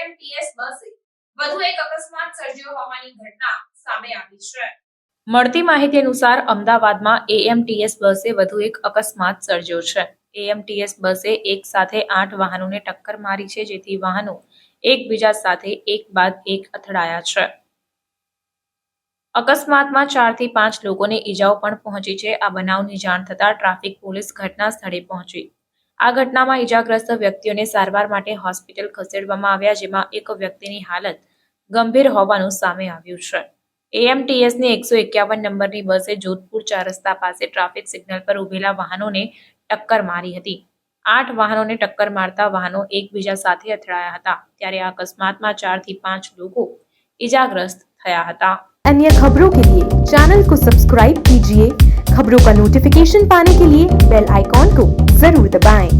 AMTS બસે વધુ એક અકસ્માત સર્જ્યો હોવાની ઘટના સામે આવી છે. મળતી માહિતી અનુસાર અમદાવાદમાં એએમટીએસ બસે વધુ એક અકસ્માત સર્જ્યો છે. એએમટીએસ બસે એક સાથે 8 વાહનોને ટક્કર મારી છે, જેથી વાહનો એકબીજા સાથે એક બાદ એક અથડાયા છે. અકસ્માતમાં 4 થી 5 લોકોને ઈજાઓ પણ પહોંચી છે. આ બનાવની જાણ થતાં ટ્રાફિક પોલીસ ઘટના સ્થળે પહોંચી. આ ઘટનામાં ઈજાગ્રસ્ત વ્યક્તિઓને સારવાર માટે હોસ્પિટલ ખસેડવામાં આવ્યા, જેમાં એક વ્યક્તિની હાલત ગંભીર હોવાનું સામે આવ્યું છે. એએમટીએસની 151 નંબરની બસે જોધપુર 4 રસ્તા પાસે ટ્રાફિક સિગ્નલ પર ઉભેલા વાહનોને ટક્કર મારી હતી. 8 વાહનોને ટક્કર મારતા વાહનો એકબીજા સાથે અથડાયા હતા. ત્યારે આ અકસ્માતમાં 4 થી 5 લોકો ઈજાગ્રસ્ત થયા હતા. अन्य खबरों के लिए चैनल को सब्सक्राइब कीजिए। खबरों का नोटिफिकेशन पाने के लिए बेल आइकॉन को जरूर दबाएं।